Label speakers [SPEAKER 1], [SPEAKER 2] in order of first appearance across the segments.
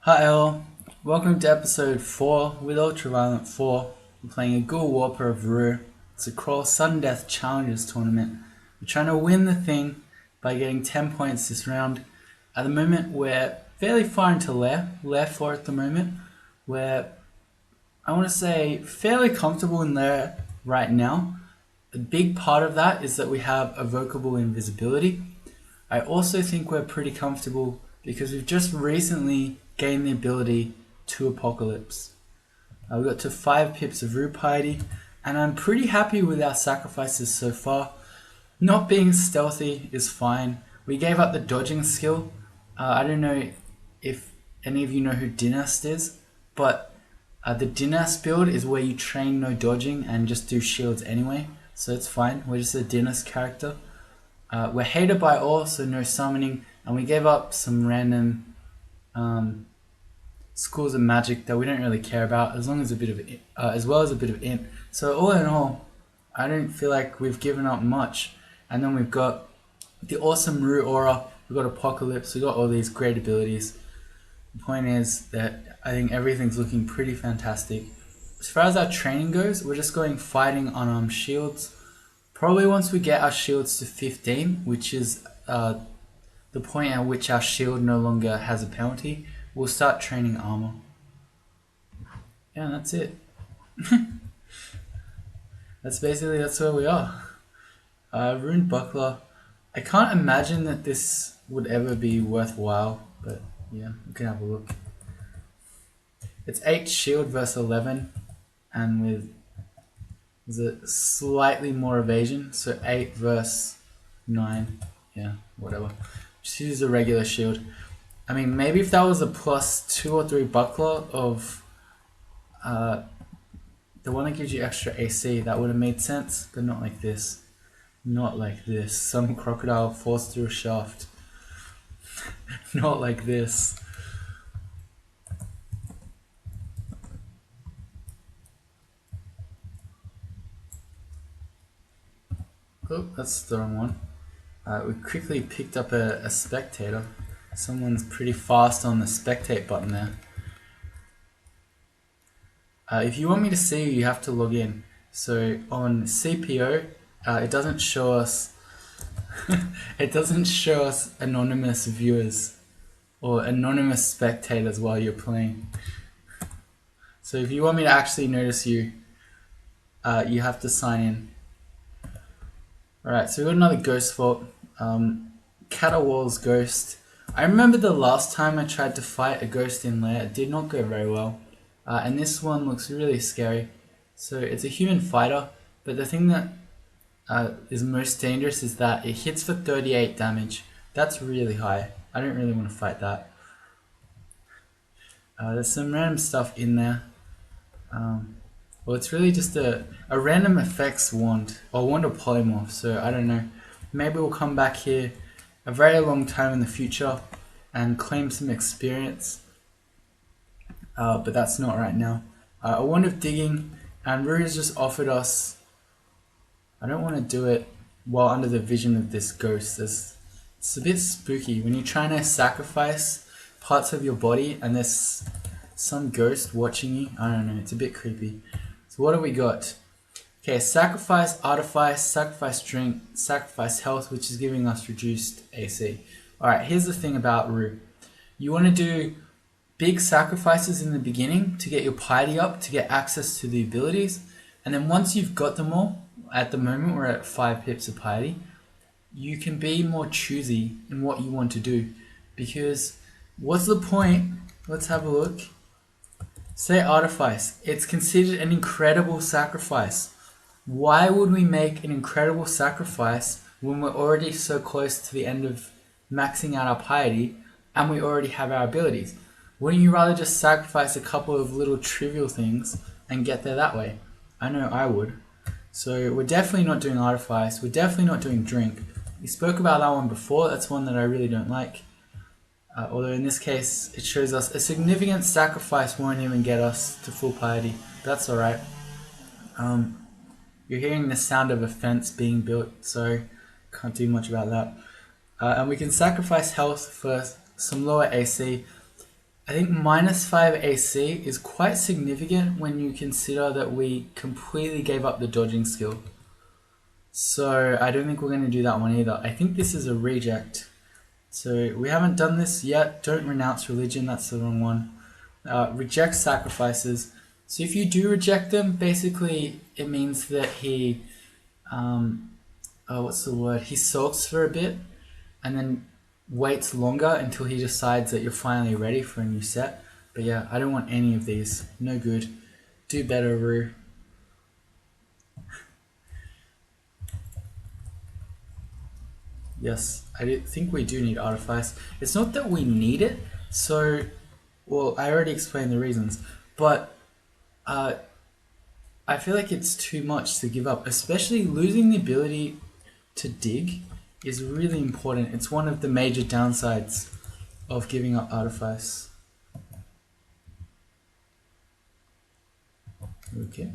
[SPEAKER 1] Hi all, welcome to episode 4 with Ultraviolent 4. We're playing a Ghoul Warper of GhWr. It's a Crawl Sudden Death Challenges tournament. We're trying to win the thing by getting 10 points this round. At the moment we're fairly far into Lair 4 at the moment. We're, I want to say, fairly comfortable in Lair right now. A big part of that is that we have evocable invisibility. I also think we're pretty comfortable because we've just recently gained the ability to Apocalypse. We got to 5 pips of Rue Piety, and I'm pretty happy with our sacrifices so far. Not being stealthy is fine. We gave up the dodging skill. I don't know if any of you know who Dynast is, but the Dynast build is where you train no dodging and just do shields anyway, so it's fine. We're just a Dynast character. We're hated by all, so no summoning, and we gave up some random schools of magic that we don't really care about, as long as as well as a bit of int. So all in all, I don't feel like we've given up much. And then we've got the awesome Rue aura, we've got Apocalypse, we've got all these great abilities. The point is that I think everything's looking pretty fantastic. As far as our training goes, we're just going fighting unarmed shields. Probably once we get our shields to 15, which is the point at which our shield no longer has a penalty, we'll start training armor. Yeah, and that's it. That's where we are. Rune Buckler. I can't imagine that this would ever be worthwhile, but yeah, we can have a look. It's 8 shield versus 11, and with a slightly more evasion, so 8 versus 9. Yeah, whatever. Just use a regular shield. I mean, maybe if that was a plus 2 or 3 buckler of the one that gives you extra AC, that would have made sense, but not like this. Not like this. Some crocodile forced through a shaft. Not like this. Oh, that's the wrong one. We quickly picked up a spectator. Someone's pretty fast on the spectate button there. If you want me to see you, you have to log in. So on CPO, it doesn't show us it doesn't show us anonymous viewers or anonymous spectators while you're playing. So if you want me to actually notice you, you have to sign in. Alright, so we got another ghost vault. Caterwall's ghost. I remember the last time I tried to fight a ghost in Lair, it did not go very well. And this one looks really scary. So it's a human fighter, but the thing that is most dangerous is that it hits for 38 damage. That's really high. I don't really want to fight that. There's some random stuff in there. Well, it's really just a random effects wand, or wand of polymorph, so I don't know. Maybe we'll come back here a very long time in the future and claim some experience. But that's not right now. A wand of digging, and Rue's just offered us. I don't want to do it while under the vision of this ghost. It's a bit spooky when you're trying to sacrifice parts of your body and there's some ghost watching you. I don't know, it's a bit creepy. So what have we got? Okay, sacrifice, artifice, sacrifice drink, sacrifice health, which is giving us reduced AC. Alright, here's the thing about Rue. You want to do big sacrifices in the beginning to get your piety up, to get access to the abilities, and then once you've got them all, at the moment we're at 5 pips of piety, you can be more choosy in what you want to do. Because what's the point? Let's have a look. Say artifice. It's considered an incredible sacrifice. Why would we make an incredible sacrifice when we're already so close to the end of maxing out our piety and we already have our abilities? Wouldn't you rather just sacrifice a couple of little trivial things and get there that way? I know I would. So we're definitely not doing artifice. We're definitely not doing drink. We spoke about that one before. That's one that I really don't like. Although in this case, it shows us a significant sacrifice won't even get us to full piety. That's alright. You're hearing the sound of a fence being built, so can't do much about that. And we can sacrifice health for some lower AC. I think -5 AC is quite significant when you consider that we completely gave up the dodging skill. So I don't think we're going to do that one either. I think this is a reject. So we haven't done this yet. Don't renounce religion, that's the wrong one. Reject sacrifices. So if you do reject them, basically it means that he, what's the word? He sulks for a bit and then waits longer until he decides that you're finally ready for a new set. But yeah, I don't want any of these. No good. Do better, Rue. Yes, I think we do need Artifice. It's not that we need it, so, well, I already explained the reasons, but I feel like it's too much to give up, especially losing the ability to dig is really important. It's one of the major downsides of giving up Artifice. Okay.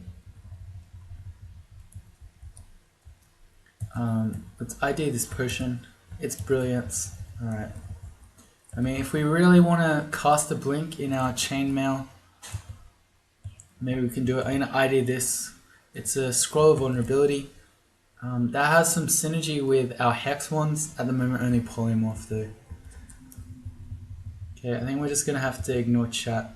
[SPEAKER 1] Let's ID this potion. It's brilliance. Alright. I mean, if we really want to cast a blink in our chainmail, maybe we can do it. I'm going to ID this. It's a scroll of vulnerability. That has some synergy with our hex ones. At the moment, only polymorph though. Okay, I think we're just going to have to ignore chat.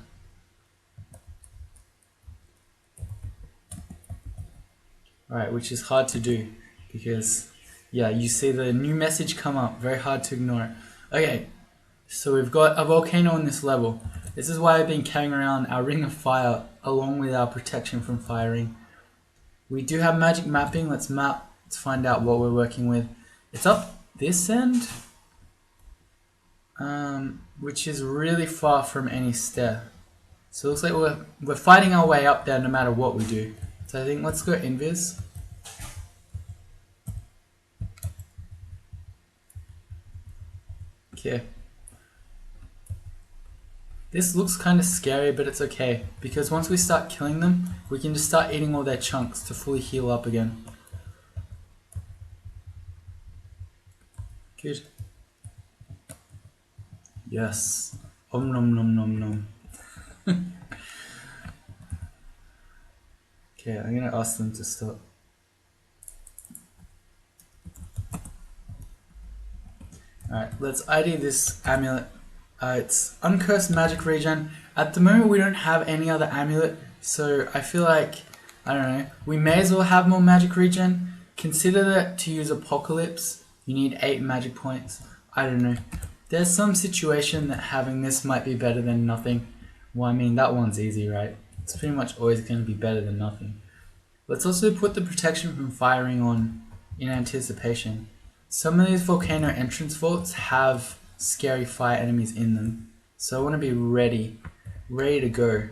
[SPEAKER 1] Alright, which is hard to do because, yeah, you see the new message come up. Very hard to ignore it. Okay, so we've got a volcano on this level. This is why I've been carrying around our Ring of Fire along with our protection from firing. We do have magic mapping. Let's map. Let's find out what we're working with. It's up this end, which is really far from any stair. So it looks like we're fighting our way up there no matter what we do. So I think let's go invis. Okay. This looks kind of scary, but it's okay, because once we start killing them, we can just start eating all their chunks to fully heal up again. Good. Yes. Om nom nom nom nom. Okay, I'm gonna ask them to stop. Alright, let's ID this amulet. It's Uncursed Magic Regen. At the moment we don't have any other amulet, so I feel like, I don't know, we may as well have more magic regen. Consider that to use Apocalypse, you need 8 magic points. I don't know. There's some situation that having this might be better than nothing. Well, I mean, that one's easy, right? It's pretty much always going to be better than nothing. Let's also put the protection from firing on in anticipation. Some of these volcano entrance vaults have scary fire enemies in them, so I want to be ready to go.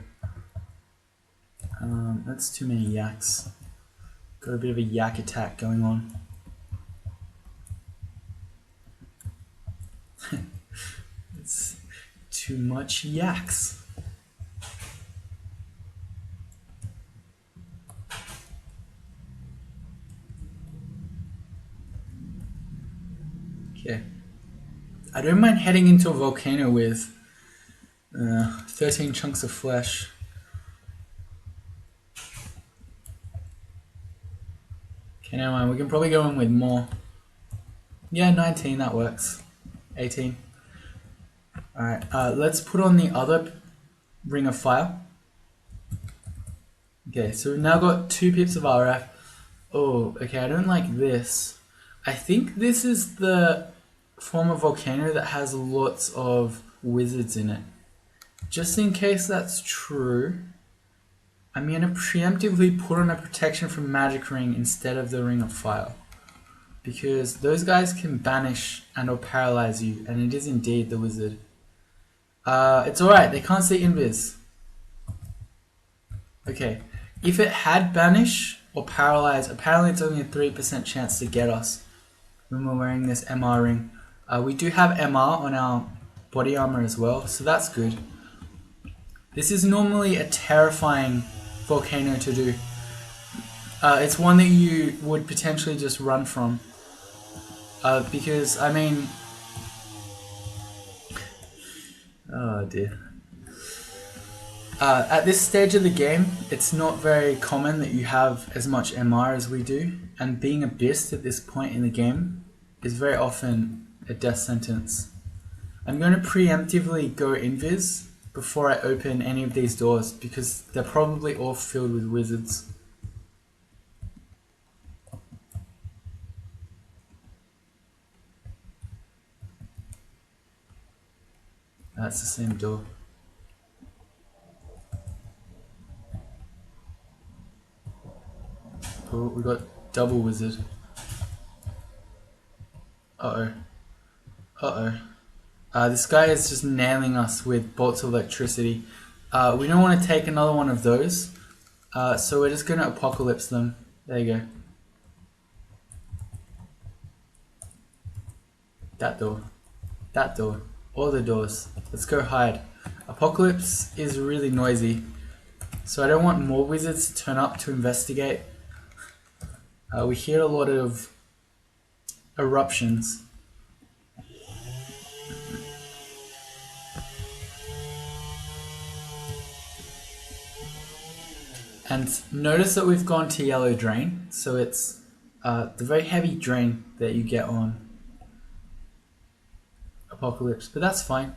[SPEAKER 1] That's too many yaks. Got a bit of a yak attack going on. It's too much yaks. Okay. I don't mind heading into a volcano with 13 chunks of flesh. Okay, never mind. We can probably go in with more. Yeah, 19, that works. 18. Alright, let's put on the other Ring of Fire. Okay, so we've now got 2 pips of RF. Oh, okay, I don't like this. I think this is the form of volcano that has lots of wizards in it. Just in case that's true, I'm going to preemptively put on a protection from magic ring instead of the Ring of Fire, because those guys can banish and or paralyze you, and it is indeed the wizard. It's alright, they can't see invis. Okay, if it had banish or paralyze, apparently it's only a 3% chance to get us when we're wearing this MR ring. We do have MR on our body armor as well, so that's good. This is normally a terrifying volcano to do. It's one that you would potentially just run from. Because, I mean... Oh dear. At this stage of the game, it's not very common that you have as much MR as we do, and being a beast at this point in the game is very often a death sentence. I'm going to preemptively go invis before I open any of these doors because they're probably all filled with wizards. That's the same door. Oh, we got double wizard. Uh-oh. Uh-oh. This guy is just nailing us with bolts of electricity. We don't want to take another one of those. So we're just going to apocalypse them. There you go. That door. That door. All the doors. Let's go hide. Apocalypse is really noisy. So I don't want more wizards to turn up to investigate. We hear a lot of eruptions. And notice that we've gone to yellow drain, so it's the very heavy drain that you get on Apocalypse, but that's fine.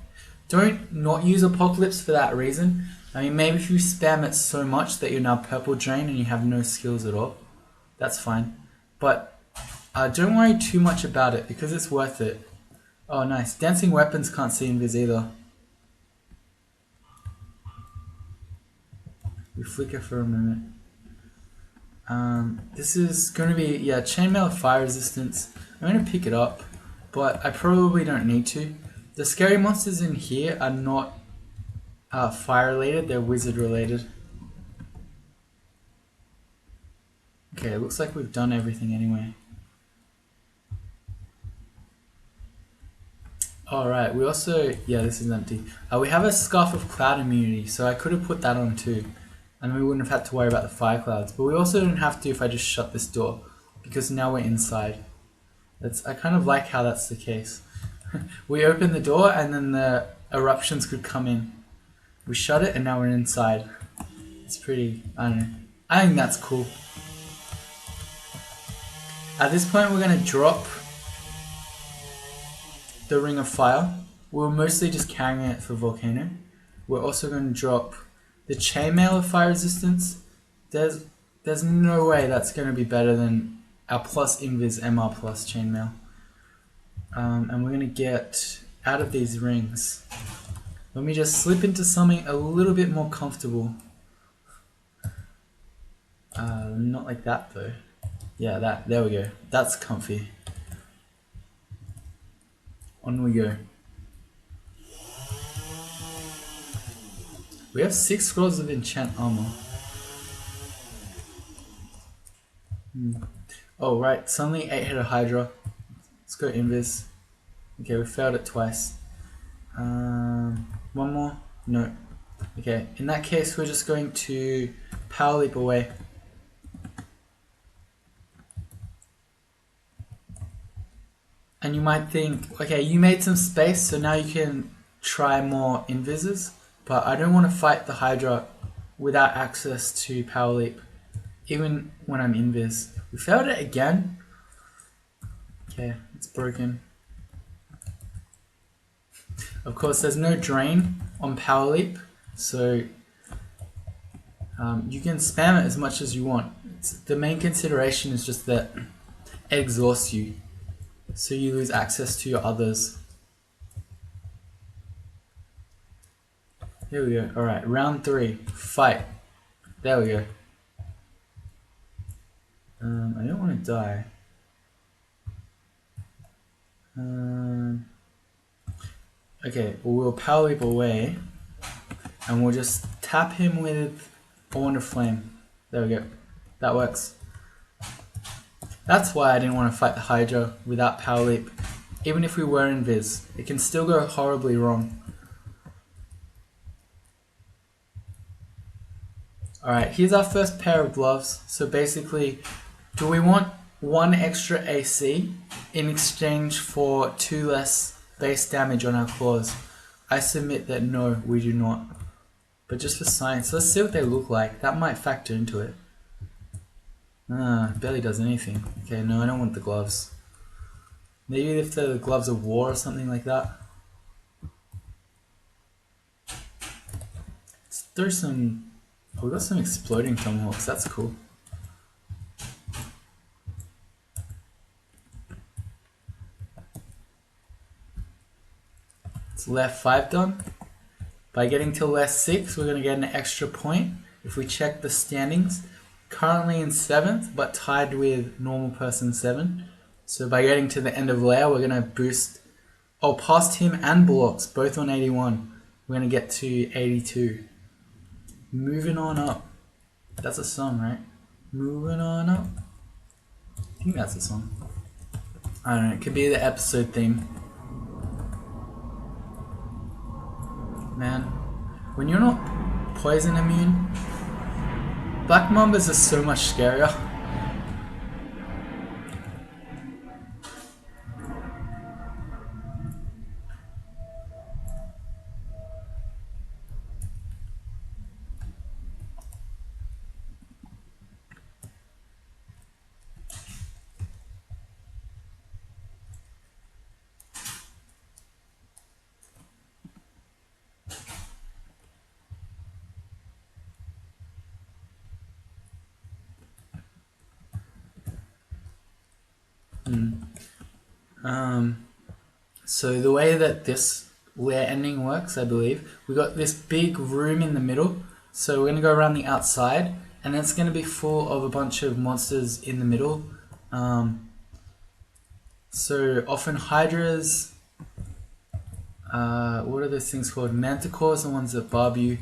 [SPEAKER 1] Don't not use Apocalypse for that reason. I mean, maybe if you spam it so much that you're now purple drain and you have no skills at all, that's fine. But don't worry too much about it because it's worth it. Oh, nice. Dancing weapons can't see invis either. We flicker for a moment. This is going to be, yeah, chainmail fire resistance. I'm going to pick it up, but I probably don't need to. The scary monsters in here are not fire related, they're wizard related. Okay, it looks like we've done everything anyway. Alright, we also, yeah, this is empty. We have a Scarf of Cloud immunity, so I could have put that on too. And we wouldn't have had to worry about the fire clouds. But we also don't have to if I just shut this door, because now we're inside. I kind of like how that's the case. We open the door and then the eruptions could come in. We shut it and now we're inside. It's pretty, I don't know. I think that's cool. At this point we're going to drop the Ring of Fire. We're mostly just carrying it for Volcano. We're also going to drop the Chainmail of Fire Resistance. There's no way that's going to be better than our plus Invis MR plus Chainmail. And we're going to get out of these rings. Let me just slip into something a little bit more comfortable. Not like that though. Yeah, there we go. That's comfy. On we go. We have 6 scrolls of enchant armor. Oh right, suddenly 8-headed Hydra. Let's go invis. Okay, we failed it twice. One more? No. Okay, in that case we're just going to power leap away. And you might think, okay, you made some space, so now you can try more invises, but I don't want to fight the Hydra without access to power leap, even when I'm invis. We failed it again. Okay, it's broken. Of course, there's no drain on power leap, so you can spam it as much as you want. The main consideration is just that it exhausts you, so you lose access to your others. Here we go. Alright, round 3. Fight. There we go. I don't want to die. Okay, well, we'll power leap away and we'll just tap him with a Wand of Flame. There we go. That works. That's why I didn't want to fight the Hydra without power leap. Even if we were invis, it can still go horribly wrong. Alright, here's our first pair of gloves. So basically, do we want 1 extra AC in exchange for 2 less base damage on our claws? I submit that no, we do not. but just for science. Let's see what they look like. That might factor into it. Barely does anything. Okay, no, I don't want the gloves. Maybe if the gloves of war or something like that. Let's throw some... Oh, we got some exploding tomahawks. That's cool. It's left 5 done. By getting to left 6, we're going to get an extra point. If we check the standings, currently in 7th, but tied with normal person 7. So by getting to the end of layer, we're going to boost, past him and Blocks, both on 81. We're going to get to 82. Moving on up. That's a song, right? Moving on up. I think that's a song. I don't know, it could be the episode theme. Man, when you're not poison immune, Black Mambas are so much scarier. So the way that this layer ending works, I believe, we got this big room in the middle. So we're going to go around the outside, and it's going to be full of a bunch of monsters in the middle. So often hydras, what are those things called? Manticores, the ones that barb you,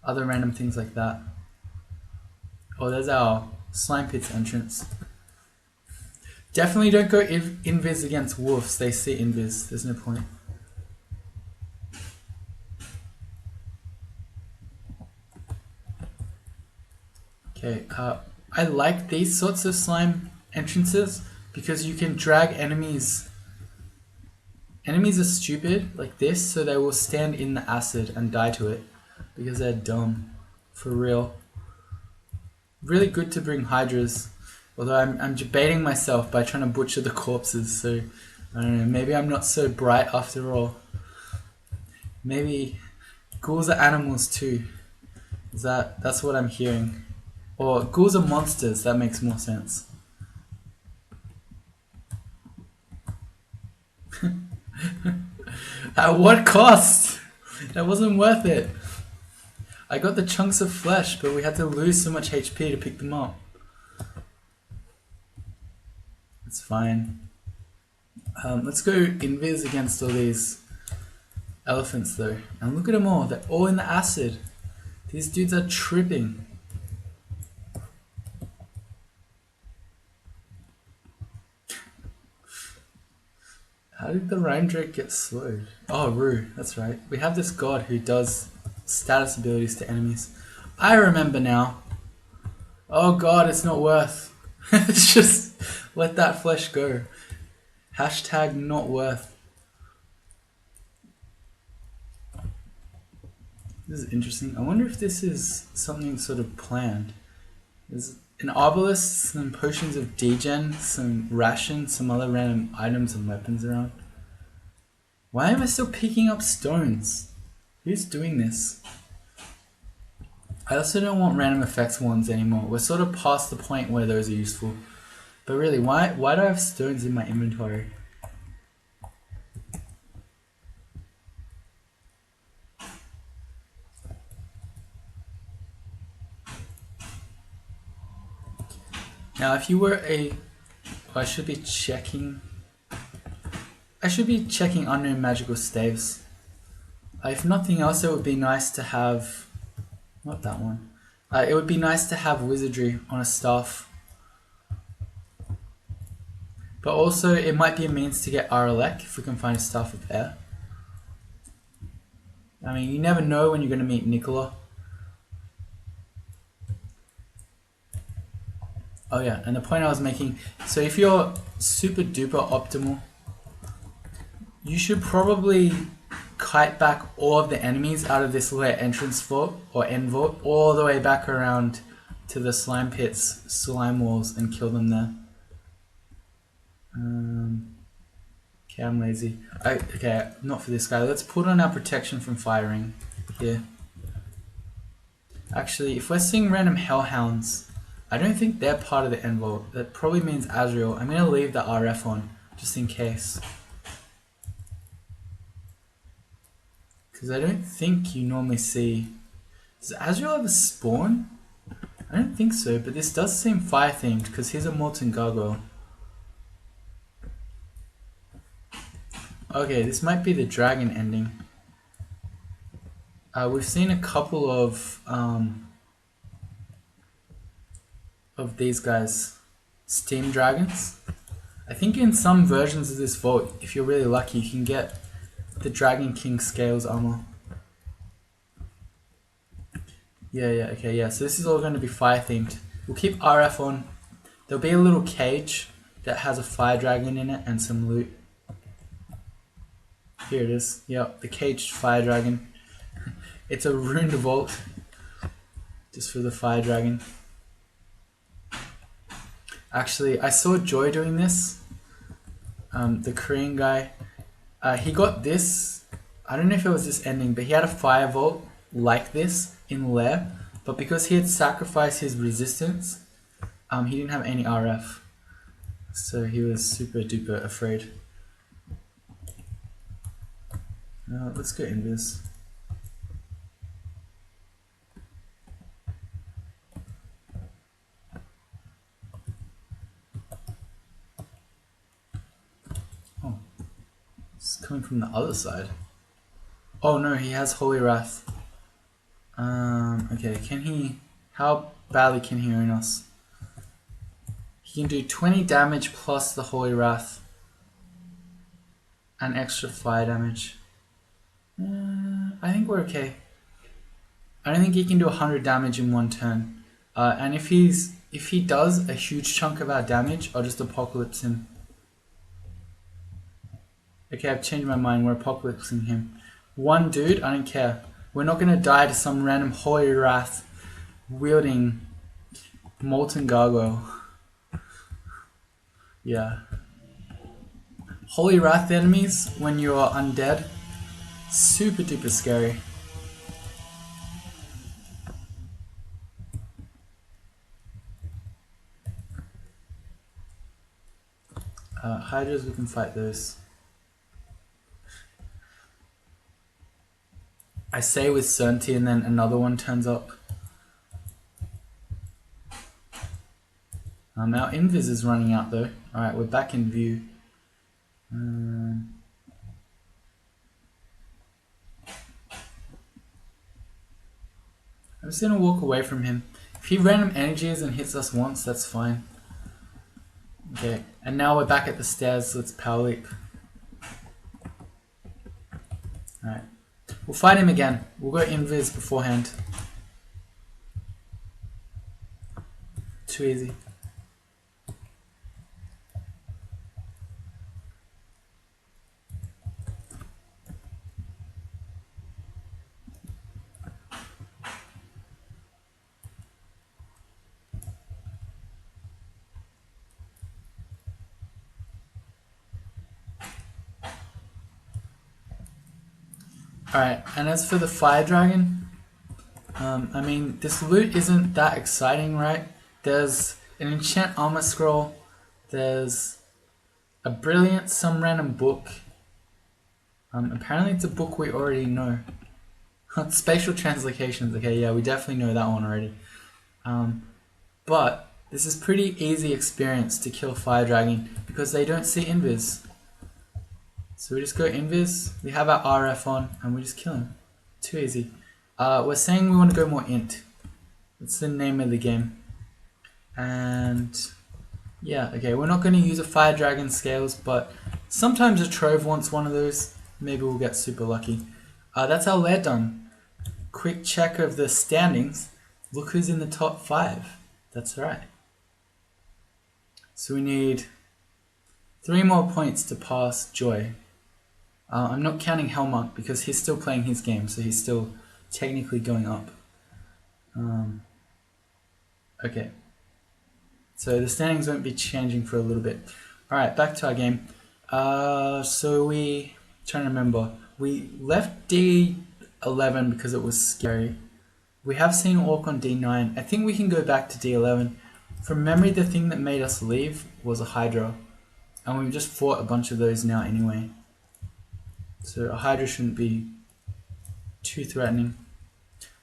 [SPEAKER 1] other random things like that. Oh, there's our slime pits entrance. Definitely don't go invis against wolves. They see invis. There's no point. Okay, I like these sorts of slime entrances because you can drag enemies. Enemies are stupid like this, so they will stand in the acid and die to it because they're dumb. For real. Really good to bring hydras. Although I'm debating myself by trying to butcher the corpses, so I don't know, maybe I'm not so bright after all. Maybe ghouls are animals too. That's what I'm hearing. Or ghouls are monsters, that makes more sense. At what cost? That wasn't worth it. I got the chunks of flesh, but we had to lose so much HP to pick them up. It's fine. Let's go invis against all these elephants though. And look at them all. They're all in the acid. These dudes are tripping. How did the Rhyme Drake get slowed? Oh, Rue. That's right. We have this god who does status abilities to enemies. I remember now. Oh god, it's not worth. It's just let that flesh go. Hashtag not worth. This is interesting. I wonder if this is something sort of planned. There's an obelisk, some potions of degen, some rations, some other random items and weapons around. Why am I still picking up stones? Who's doing this? I also don't want random effects ones anymore. We're sort of past the point where those are useful. But really, why do I have stones in my inventory? Now, if you were I should be checking unknown magical staves. If nothing else, it would be nice to have... Not that one. It would be nice to have wizardry on a staff. But also, it might be a means to get RLEC if we can find a staff of air. I mean, you never know when you're going to meet Nicola. Oh yeah, and the point I was making, so if you're super duper optimal, you should probably kite back all of the enemies out of this little entrance vault or end vault all the way back around to the slime pits, slime walls, and kill them there. Okay, I'm lazy. Okay, not for this guy. Let's put on our protection from firing here. Actually, if we're seeing random hellhounds, I don't think they're part of the end vault. That probably means Azrael. I'm gonna leave the RF on just in case. Because I don't think you normally see... Does Azrael ever spawn? I don't think so, but this does seem fire themed because he's a molten gargoyle. Okay, this might be the dragon ending. We've seen a couple of these guys, steam dragons. I think in some versions of this vault, if you're really lucky, you can get the Dragon King Scales armor. Yeah, so this is all going to be fire themed. We'll keep RF on. There'll be a little cage that has a fire dragon in it and some loot. Here it is. Yep, the caged fire dragon. It's a runed vault. Just for the fire dragon. Actually, I saw Joy doing this. The Korean guy. He got this. I don't know if it was this ending, but he had a fire vault like this in Lair. But because he had sacrificed his resistance, he didn't have any RF. So he was super duper afraid. Let's go invis. Oh, it's coming from the other side. Oh no, he has Holy Wrath. Okay, can he... How badly can he own us? He can do 20 damage plus the Holy Wrath. And extra fire damage. I think we're okay. I don't think he can do 100 damage in one turn. And if he does a huge chunk of our damage, I'll just apocalypse him. Okay, I've changed my mind. We're apocalypsing him. One dude, I don't care. We're not going to die to some random Holy Wrath wielding molten gargoyle. Yeah. Holy Wrath enemies, when you are undead, super duper scary. Hydras, we can fight those. I say with certainty and then another one turns up. Our invis is running out though. Alright, we're back in view. I'm just gonna walk away from him. If he random energies and hits us once, that's fine. Okay, and now we're back at the stairs, so let's power leap. Alright. We'll fight him again. We'll go invis beforehand. Too easy. Alright, and as for the fire dragon, I mean, this loot isn't that exciting, right? There's an enchant armor scroll, there's a brilliant some random book. Apparently it's a book we already know. Spatial translocations, okay, yeah, we definitely know that one already. But this is pretty easy experience to kill fire dragon because they don't see invis. So we just go invis, we have our RF on, and we just kill him. Too easy. We're saying we want to go more int. That's the name of the game. And yeah, okay, we're not going to use a fire dragon scales, but sometimes a trove wants one of those. Maybe we'll get super lucky. That's our lair done. Quick check of the standings. Look who's in the top 5. That's right. So we need 3 more points to pass Joy. I'm not counting Hellmark because he's still playing his game, so he's still technically going up. Okay. So the standings won't be changing for a little bit. Alright, back to our game. So we, trying to remember, we left D11 because it was scary. We have seen Orc on D9. I think we can go back to D11. From memory, the thing that made us leave was a Hydra. And we've just fought a bunch of those now anyway. So a Hydra shouldn't be too threatening.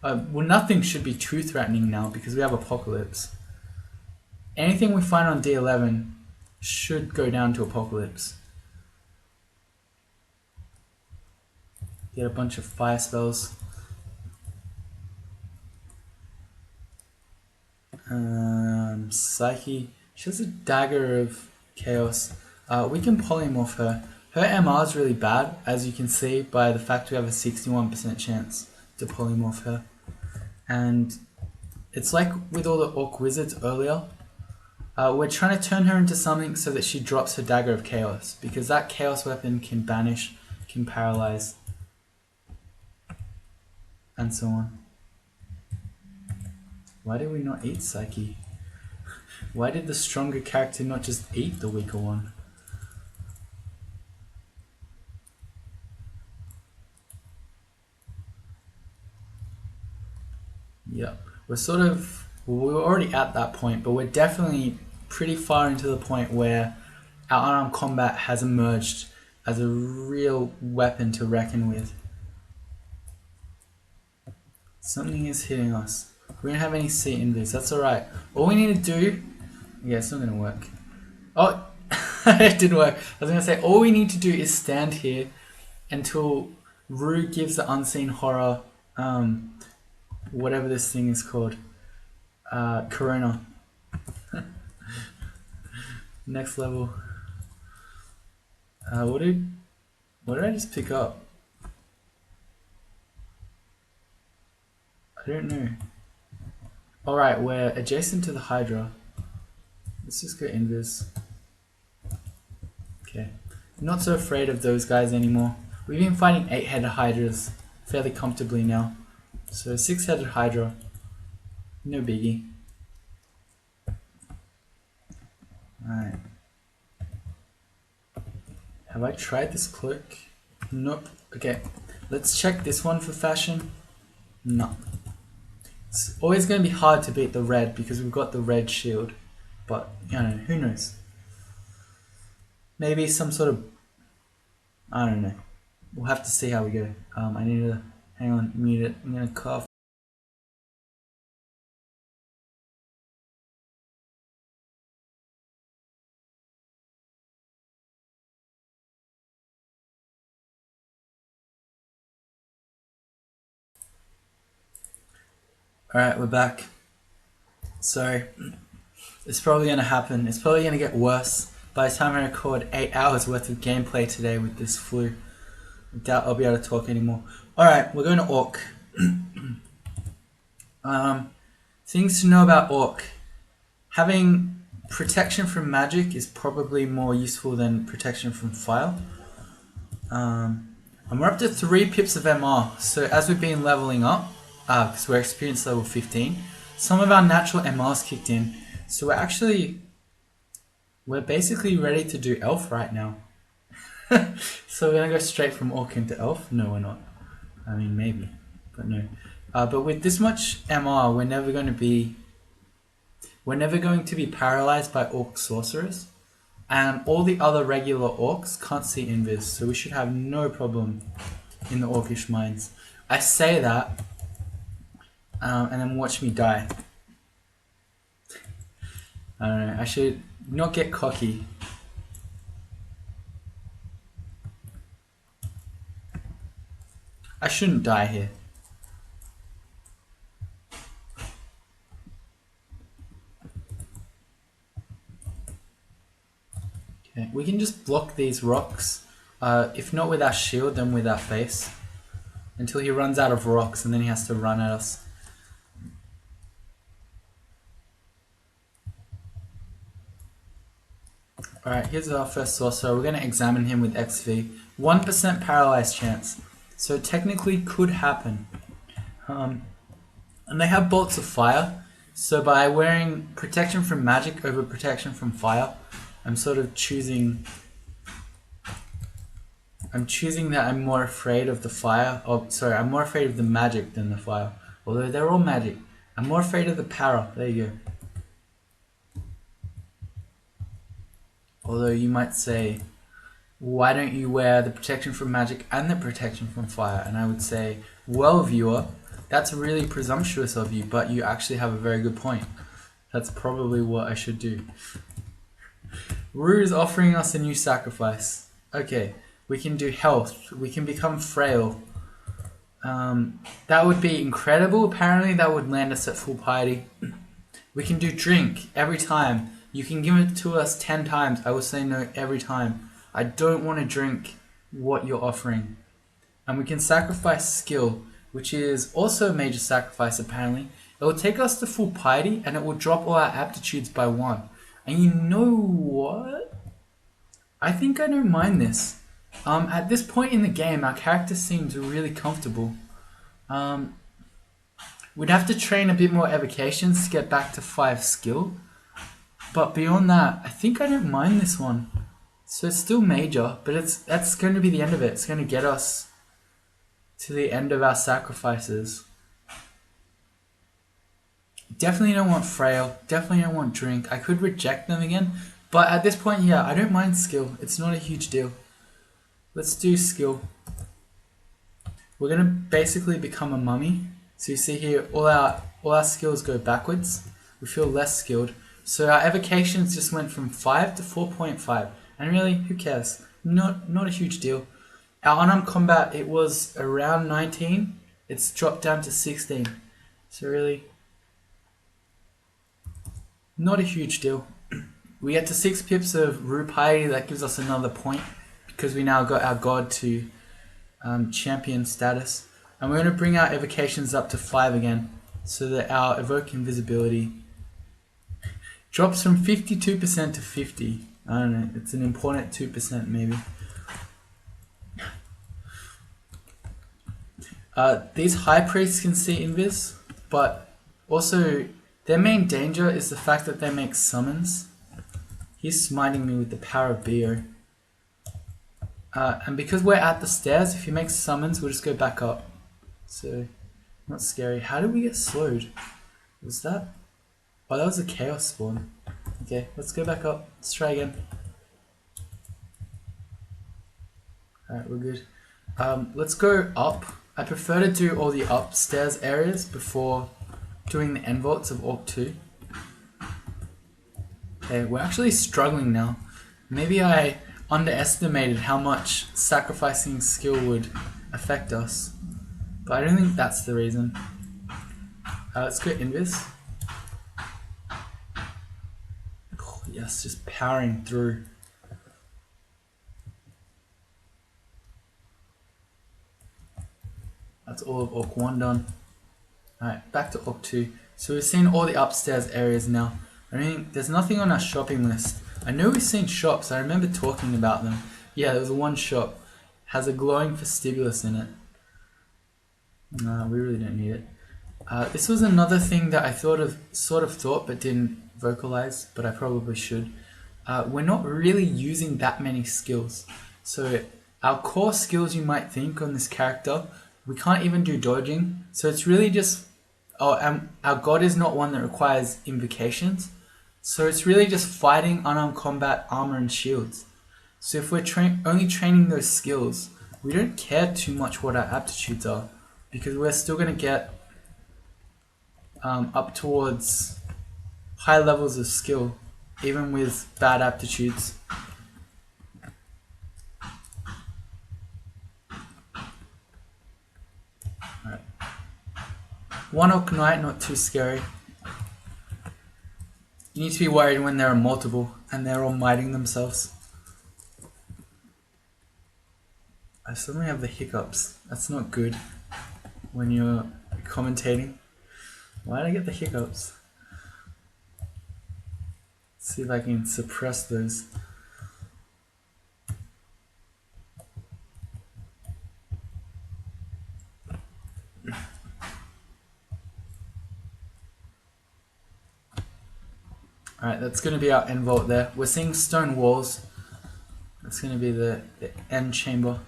[SPEAKER 1] Well, nothing should be too threatening now because we have Apocalypse. Anything we find on D11 should go down to Apocalypse. Get a bunch of fire spells. Psyche. She has a Dagger of Chaos. We can polymorph her. Her MR is really bad, as you can see by the fact we have a 61% chance to polymorph her. And it's like with all the Orc Wizards earlier. We're trying to turn her into something so that she drops her Dagger of Chaos, because that Chaos weapon can banish, can paralyze, and so on. Why did we not eat Psyche? Why did the stronger character not just eat the weaker one? Yep, we're sort of, well, we were already at that point, but we're definitely pretty far into the point where our unarmed combat has emerged as a real weapon to reckon with. Something is hitting us. We don't have any seat in this, that's alright. All we need to do, yeah, it's not going to work. Oh, it did work. I was going to say, all we need to do is stand here until Rue gives the Unseen Horror, whatever this thing is called, Corona. Next level. What did I just pick up? I don't know. Alright, we're adjacent to the Hydra. Let's just go invis. Okay. Not so afraid of those guys anymore. We've been fighting 8-headed Hydras fairly comfortably now. So 6-headed Hydra. No biggie. Alright. Have I tried this cloak? Nope. Okay. Let's check this one for fashion. No. It's always going to be hard to beat the red because we've got the red shield. But, you know, who knows? Maybe some sort of... I don't know. We'll have to see how we go. I need to... Hang on, mute it. I'm going to cough. Alright, we're back. Sorry. It's probably going to happen. It's probably going to get worse by the time I record 8 hours worth of gameplay today with this flu. I doubt I'll be able to talk anymore. Alright, we're going to Orc. Things to know about Orc. Having protection from magic is probably more useful than protection from fire. And we're up to 3 pips of MR. So as we've been leveling up, because we're experience level 15, some of our natural MRs kicked in. So we're basically ready to do Elf right now. So we're going to go straight from Orc into Elf? No, we're not. I mean, maybe, but no. But with this much MR, we're never going to be paralyzed by Orc Sorcerers. And all the other regular Orcs can't see Invis, so we should have no problem in the Orcish mines. I say that, and then watch me die. I don't know, I should not get cocky. I shouldn't die here. Okay, we can just block these rocks. If not with our shield, then with our face. Until he runs out of rocks and then he has to run at us. Alright, here's our first sorcerer. We're going to examine him with XV. 1% paralyzed chance. So technically could happen. And they have bolts of fire. So by wearing protection from magic over protection from fire, I'm sort of choosing that I'm more afraid of the fire. Oh, sorry, I'm more afraid of the magic than the fire. Although they're all magic. I'm more afraid of the para. There you go. Although you might say, why don't you wear the protection from magic and the protection from fire? And I would say, well, viewer, that's really presumptuous of you, but you actually have a very good point. That's probably what I should do. Rue is offering us a new sacrifice. Okay, we can do health. We can become frail. That would be incredible. Apparently that would land us at full piety. We can do drink every time. You can give it to us 10 times. I will say no every time. I don't want to drink what you're offering. And we can sacrifice skill, which is also a major sacrifice apparently. It will take us to full piety and it will drop all our aptitudes by 1. And you know what? I think I don't mind this. At this point in the game, our character seems really comfortable. We'd have to train a bit more evocations to get back to 5 skill. But beyond that, I think I don't mind this one. So it's still major, but that's going to be the end of it. It's going to get us to the end of our sacrifices. Definitely don't want frail. Definitely don't want drink. I could reject them again. But at this point, yeah, I don't mind skill. It's not a huge deal. Let's do skill. We're going to basically become a mummy. So you see here, all our skills go backwards. We feel less skilled. So our evocations just went from 5 to 4.5. And really, who cares? Not a huge deal. Our unarmed combat, it was around 19. It's dropped down to 16. So really, not a huge deal. We get to 6 pips of Rue piety. That gives us another point because we now got our god to champion status. And we're going to bring our evocations up to 5 again so that our evoke invisibility drops from 52% to 50. I don't know, it's an important 2% maybe. These high priests can see invis, but also their main danger is the fact that they make summons. He's smiting me with the power of Bo. And because we're at the stairs, if he makes summons, we'll just go back up. So, not scary. How did we get slowed? Was that? Oh, that was a chaos spawn. Okay, let's go back up. Let's try again. Alright, we're good. Let's go up. I prefer to do all the upstairs areas before doing the end vaults of Orc 2. Okay, we're actually struggling now. Maybe I underestimated how much sacrificing skill would affect us. But I don't think that's the reason. Let's go invis. Oh, yes, just powering through. That's all of Orc 1 done. Alright, back to Orc 2. So we've seen all the upstairs areas now. I mean, there's nothing on our shopping list. I know we've seen shops. I remember talking about them. Yeah, there was one shop. Has a glowing vestibulus in it. No, we really don't need it. This was another thing that I sort of thought but didn't vocalize, but I probably should. We're not really using that many skills. So our core skills you might think on this character, we can't even do dodging. So it's really just, our god is not one that requires invocations. So it's really just fighting, unarmed combat, armor and shields. So if we're only training those skills, we don't care too much what our aptitudes are, because we're still going to get up towards high levels of skill, even with bad aptitudes. Alright. One Orc Knight, not too scary. You need to be worried when there are multiple and they're all miting themselves. I suddenly have the hiccups. That's not good when you're commentating. Why did I get the hiccups? Let's see if I can suppress those. Alright, that's going to be our end vault there. We're seeing stone walls. That's going to be the end chamber.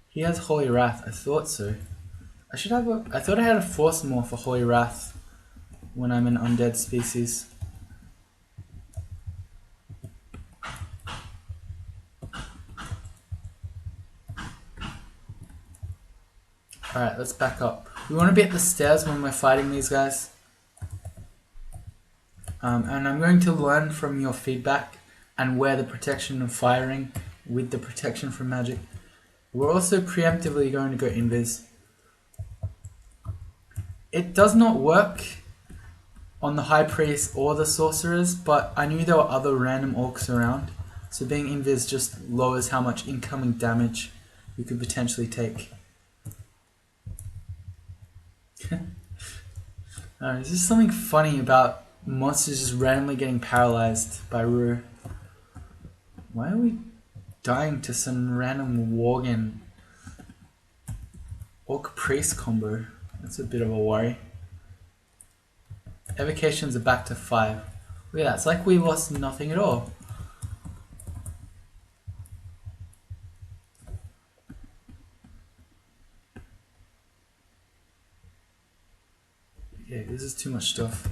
[SPEAKER 1] He has Holy Wrath. I thought so. I should have a... I thought I had a Force Morph for Holy Wrath when I'm an undead species. Alright, let's back up. We want to be at the stairs when we're fighting these guys. And I'm going to learn from your feedback and wear the protection of firing with the protection from magic. We're also preemptively going to go invis. It does not work on the High Priest or the Sorcerers, but I knew there were other random orcs around. So being invis just lowers how much incoming damage we could potentially take. There's just something funny about monsters just randomly getting paralyzed by GhWr. Why are we dying to some random Worgen Orc Priest combo? That's a bit of a worry. Evocations are back to 5. Look at that, it's like we lost nothing at all. Okay, this is too much stuff.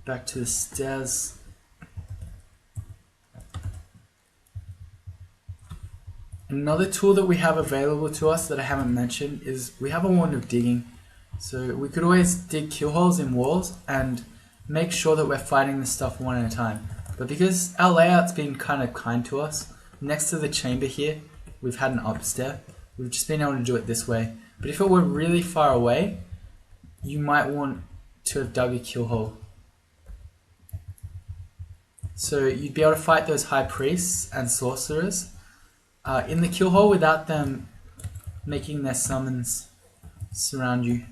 [SPEAKER 1] Back to the stairs. Another tool that we have available to us that I haven't mentioned is we have a wand of digging. So we could always dig kill holes in walls and make sure that we're fighting this stuff one at a time. But because our layout's been kind of kind to us, next to the chamber here, we've had an upstair. We've just been able to do it this way. But if it were really far away, you might want to have dug a kill hole. So you'd be able to fight those high priests and sorcerers in the kill hole without them making their summons surround you.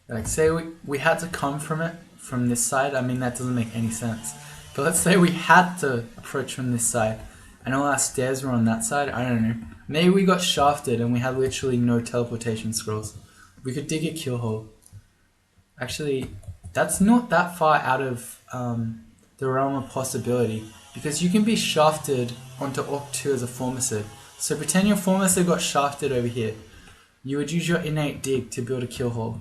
[SPEAKER 1] Like say we had to come from this side. I mean that doesn't make any sense. But let's say we had to approach from this side and all our stairs were on that side. I don't know. Maybe we got shafted and we had literally no teleportation scrolls. We could dig a kill hole. Actually, that's not that far out of the realm of possibility because you can be shafted onto Orc 2 as a Formicid. So pretend your Formicid got shafted over here. You would use your innate dig to build a kill hole.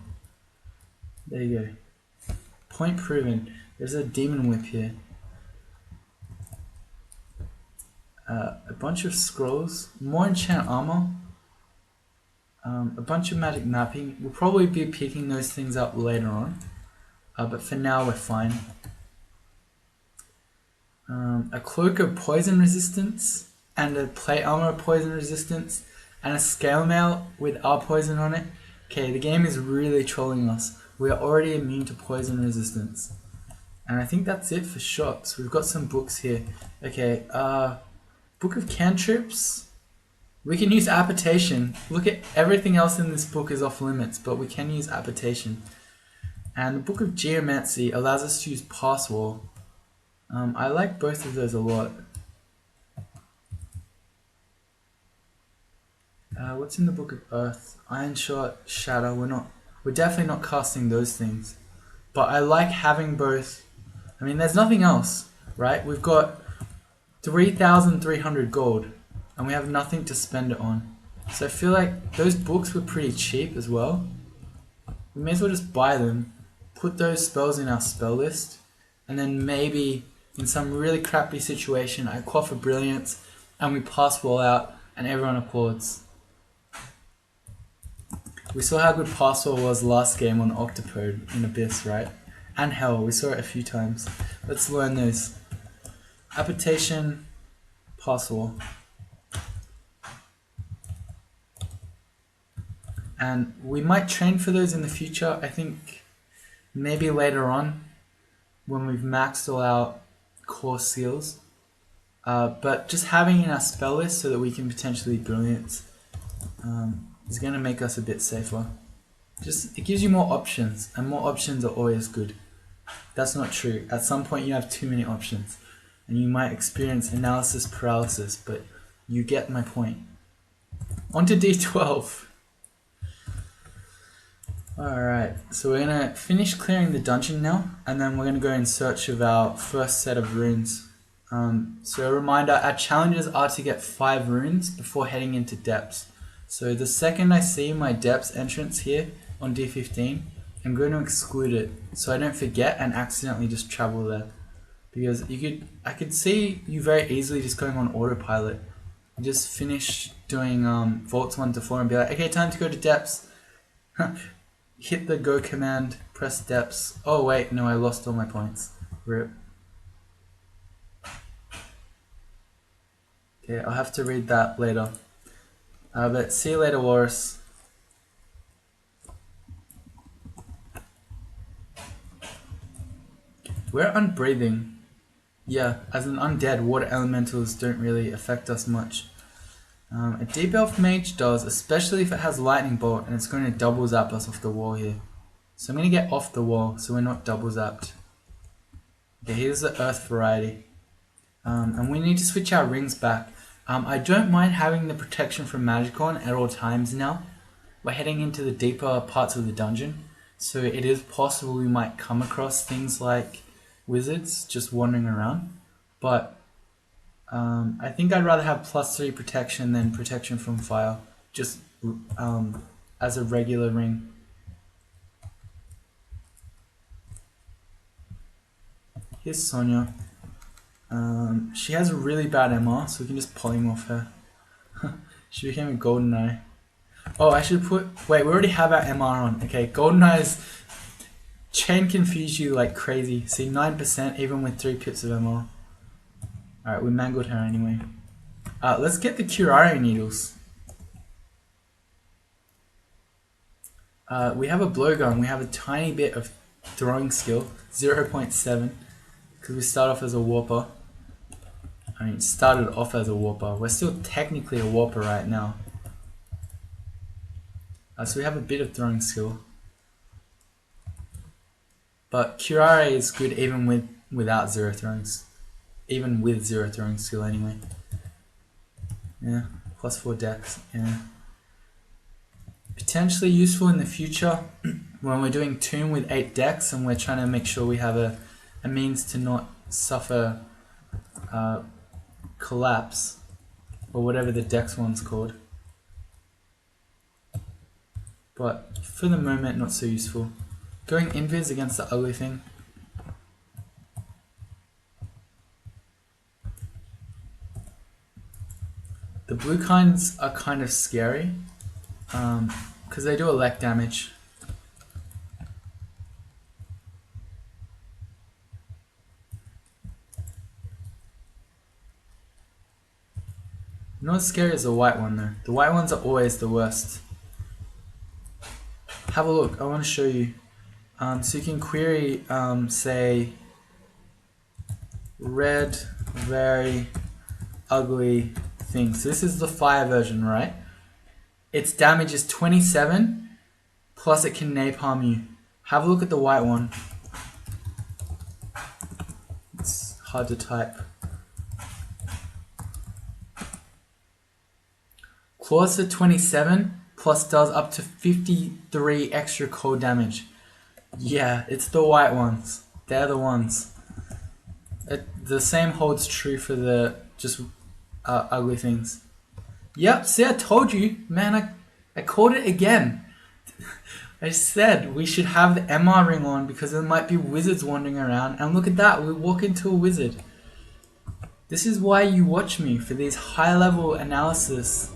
[SPEAKER 1] There you go. Point proven. There's a demon whip here. A bunch of scrolls, more enchant armor, a bunch of magic mapping. We'll probably be picking those things up later on, but for now we're fine. A cloak of poison resistance and a plate armor of poison resistance and a scale mail with our poison on it. Okay, the game is really trolling us. We are already immune to poison resistance. And I think that's it for shops. We've got some books here. Okay, Book of Cantrips. We can use Apportation. Look at everything else in this book is off limits, but we can use Apportation. And the Book of Geomancy allows us to use Pass Wall. I like both of those a lot. What's in the Book of Earth? Iron Shot, Shatter. We're definitely not casting those things. But I like having both. I mean, there's nothing else, right? We've got 3,300 gold, and we have nothing to spend it on. So I feel like those books were pretty cheap as well. We may as well just buy them, put those spells in our spell list, and then maybe in some really crappy situation, I quaff a Brilliance, and we pass wall out, and everyone applauds. We saw how good Pass Wall was last game on Octopode in Abyss, right? And Hell, we saw it a few times. Let's learn those. Apportation, Pass Wall. And we might train for those in the future. I think maybe later on when we've maxed all our core seals. But just having in our spell list so that we can potentially brilliance is going to make us a bit safer. It gives you more options, and more options are always good. That's not true. At some point you have too many options, and you might experience analysis paralysis, but you get my point. On to D12. Alright, so we're going to finish clearing the dungeon now, and then we're going to go in search of our first set of runes. So a reminder, our challenges are to get 5 runes before heading into depths. So the second I see my depths entrance here on D15, I'm going to exclude it so I don't forget and accidentally just travel there. Because I could see you very easily just going on autopilot. You just finish doing vaults 1 to 4 and be like, okay, time to go to depths. Hit the go command, press depths. Oh wait, no, I lost all my points. RIP. Okay, I'll have to read that later. But see you later, Walrus. We're unbreathing. Yeah, as an undead, water elementals don't really affect us much. A deep elf mage does, especially if it has lightning bolt and it's going to double zap us off the wall here. So I'm going to get off the wall so we're not double zapped. Okay, here's the earth variety. And we need to switch our rings back. I don't mind having the protection from Magicon at all times now. We're heading into the deeper parts of the dungeon, so it is possible we might come across things like wizards just wandering around. But I think I'd rather have +3 protection than protection from fire, just as a regular ring. Here's Sonia. She has a really bad MR, so we can just polymorph her. She became a golden eye. Oh, I should put... Wait, we already have our MR on. Okay, golden eyes... Chain confuse you like crazy. See, 9% even with 3 pips of MR. Alright, we mangled her anyway. Let's get the GhWr needles. We have a blowgun. We have a tiny bit of throwing skill. 0.7. Because we start off as a warper. I mean, started off as a warper. We're still technically a warper right now. So we have a bit of throwing skill. But GhWr is good even without 0 throws. Even with 0 throwing skill anyway. Yeah, +4 dex, yeah. Potentially useful in the future when we're doing Tomb with 8 dex and we're trying to make sure we have a means to not suffer collapse, or whatever the dex one's called. But for the moment, not so useful. Going invis against the ugly thing. The blue kinds are kind of scary because they do elect damage. Not as scary as the white one though. The white ones are always the worst. Have a look, I want to show you. So you can query, say, red, very ugly thing. So this is the fire version, right? Its damage is 27, plus it can napalm you. Have a look at the white one. It's hard to type. Claws to 27, plus does up to 53 extra cold damage. Yeah, it's the white ones. They're the ones. The same holds true for the just ugly things. Yep, see, I told you. Man, I called it again. I said we should have the MR ring on because there might be wizards wandering around. And look at that, we walk into a wizard. This is why you watch me, for these high-level analysis.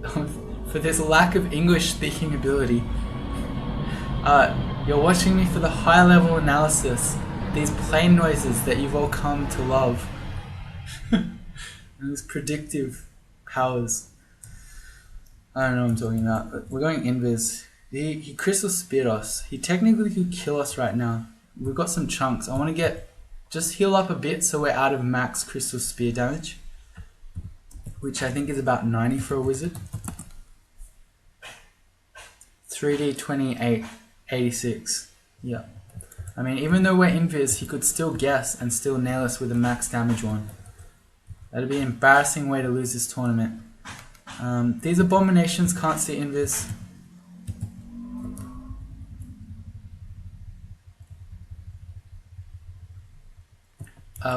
[SPEAKER 1] For this lack of English speaking ability. You're watching me for the high level analysis, these plain noises that you've all come to love. And these predictive powers. I don't know what I'm talking about, but we're going invis. He crystal speared us. He technically could kill us right now. We've got some chunks. I want to get just heal up a bit so we're out of max crystal spear damage, which I think is about 90 for a wizard. 3d 28, 86. Yeah. I mean, even though we're invis, he could still guess and still nail us with a max damage one. That'd be an embarrassing way to lose this tournament. These abominations can't see invis.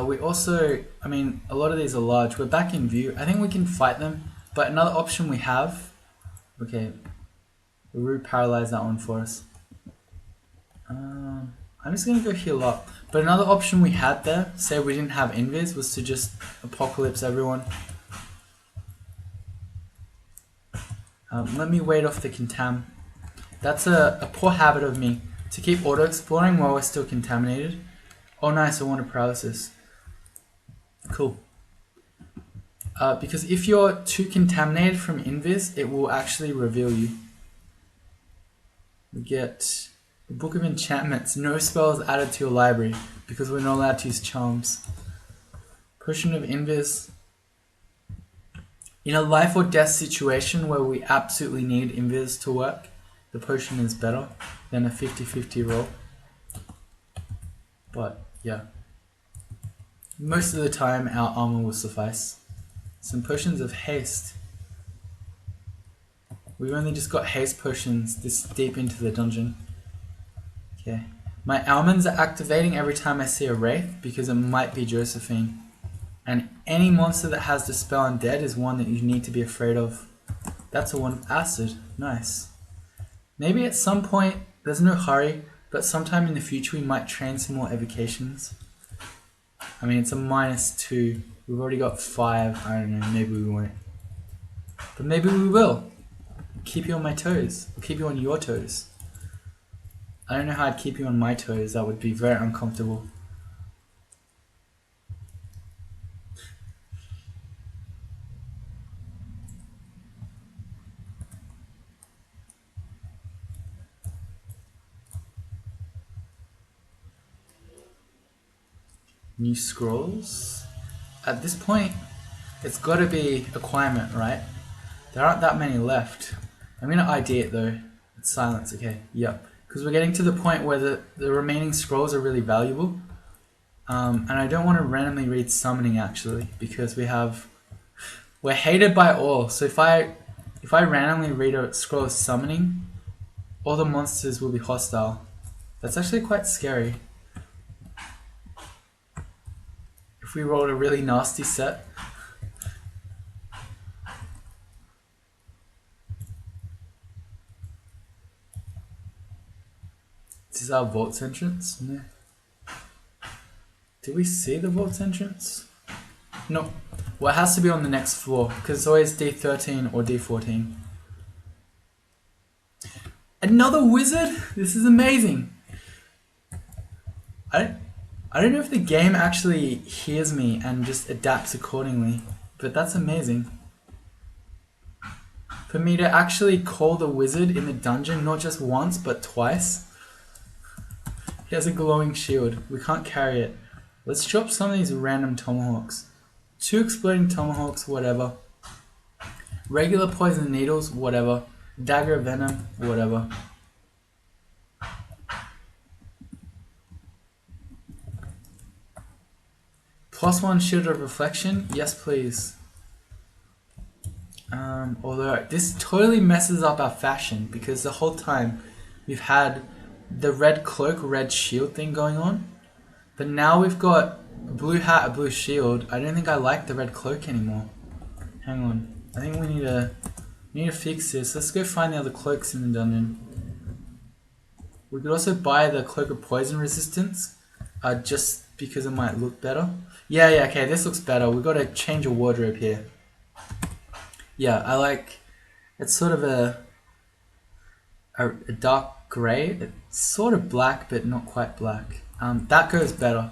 [SPEAKER 1] We also, I mean, a lot of these are large. We're back in view. I think we can fight them, but another option we have... Okay, Rue paralyzed that one for us. I'm just going to go heal up. But another option we had there, say we didn't have invis, was to just apocalypse everyone. Let me wait off the contam. That's a poor habit of me, to keep auto-exploring while we're still contaminated. Oh nice, I want a paralysis. Cool. Because if you're too contaminated from invis, it will actually reveal you. We get the Book of Enchantments. No spells added to your library, because we're not allowed to use charms. Potion of Invis. In a life or death situation where we absolutely need invis to work, the potion is better than a 50-50 roll. But yeah, most of the time our armor will suffice. Some potions of haste. We've only just got haste potions this deep into the dungeon. Okay, my almonds are activating every time I see a wraith because it might be Josephine. And any monster that has Dispel Undead is one that you need to be afraid of. That's a one of acid. Nice. Maybe at some point, there's no hurry, but sometime in the future we might train some more evocations. I mean, it's a -2. We've already got 5. I don't know, maybe we won't. But maybe we will. Keep you on my toes. I'll keep you on your toes. I don't know how I'd keep you on my toes. That would be very uncomfortable. New scrolls? At this point, it's got to be acquirement, right? There aren't that many left. I'm going to ID it though. It's silence, okay, yep. Because we're getting to the point where the remaining scrolls are really valuable. And I don't want to randomly read summoning actually, because we're hated by all. So if I randomly read a scroll of summoning, all the monsters will be hostile. That's actually quite scary. If we rolled a really nasty set. This is our vault's entrance? No. Did we see the vault's entrance? No. Well, it has to be on the next floor, because it's always D13 or D14. Another wizard? This is amazing. I don't know if the game actually hears me and just adapts accordingly, but that's amazing. For me to actually call the wizard in the dungeon, not just once, but twice. He has a glowing shield. We can't carry it. Let's drop some of these random tomahawks. 2 exploding tomahawks, whatever. Regular poison needles, whatever. Dagger of venom, whatever. +1 shield of reflection, yes please. Although this totally messes up our fashion because the whole time we've had the red cloak, red shield thing going on. But now we've got a blue hat, a blue shield. I don't think I like the red cloak anymore. Hang on. I think we need to fix this. Let's go find the other cloaks in the dungeon. We could also buy the cloak of poison resistance, just because it might look better. Yeah, okay, this looks better. We've got to change a wardrobe here. Yeah, I like, it's sort of a dark grey. It's sort of black, but not quite black. That goes better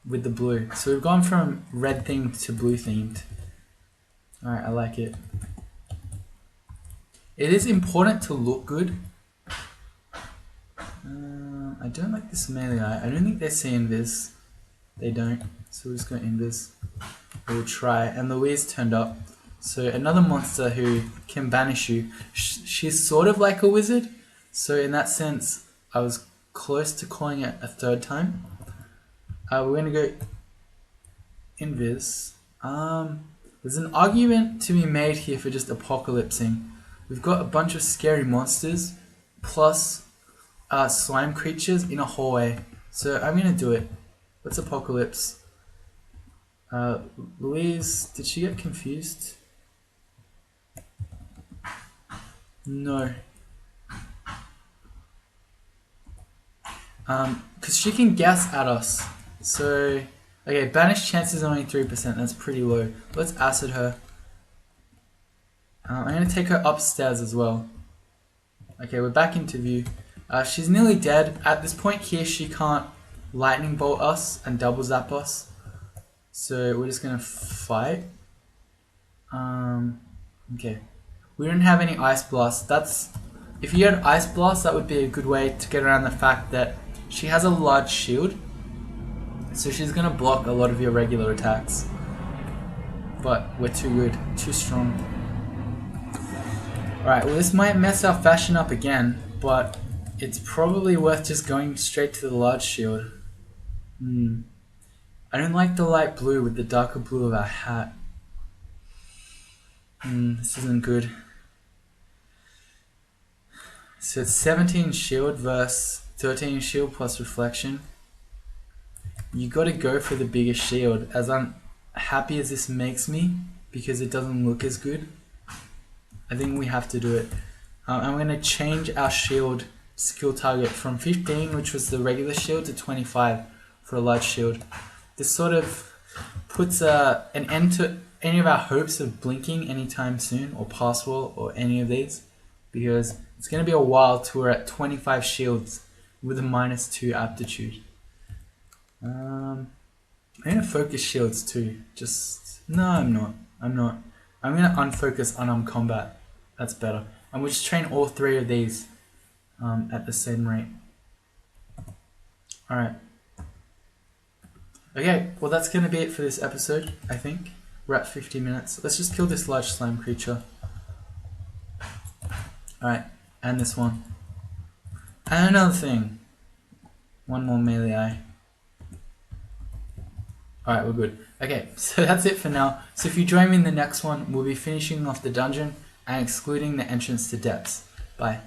[SPEAKER 1] with the blue. So we've gone from red themed to blue themed. Alright, I like it. It is important to look good. I don't like this melee eye. I don't think they're seeing this. they don't. So we'll just go invis. We'll try, and Louise turned up. So another monster who can banish you. She's sort of like a wizard. So in that sense, I was close to calling it a third time. We're gonna go invis. There's an argument to be made here for just apocalypsing. We've got a bunch of scary monsters plus slime creatures in a hallway. So I'm gonna do it. Let's apocalypse. Louise, did she get confused? No. Because she can guess at us. So, okay, banish chances are only 3%. That's pretty low. Let's acid her. I'm going to take her upstairs as well. Okay, we're back into view. She's nearly dead. At this point here, she can't lightning bolt us and double zap us. So we're just going to fight. Okay. We don't have any ice blast. If you had ice blast, that would be a good way to get around the fact that she has a large shield. So she's going to block a lot of your regular attacks. But we're too good, too strong. Alright, well this might mess our fashion up again, but it's probably worth just going straight to the large shield. I don't like the light blue with the darker blue of our hat. This isn't good. So it's 17 shield versus 13 shield plus reflection. You gotta go for the biggest shield, as unhappy as this makes me, because it doesn't look as good. I think we have to do it. I'm going to change our shield skill target from 15, which was the regular shield, to 25 for a large shield. This sort of puts an end to any of our hopes of blinking anytime soon, or pass wall, or any of these, because it's going to be a while till we're at 25 shields with a -2 aptitude. I'm going to focus shields too. No, I'm not. I'm going to unfocus unarmed combat. That's better. And we'll just train all 3 of these at the same rate. Alright. Okay, well that's going to be it for this episode, I think. We're at 50 minutes. Let's just kill this large slime creature. Alright, and this one. And another thing. One more melee eye. Alright, we're good. Okay, so that's it for now. So if you join me in the next one, we'll be finishing off the dungeon and excluding the entrance to depths. Bye.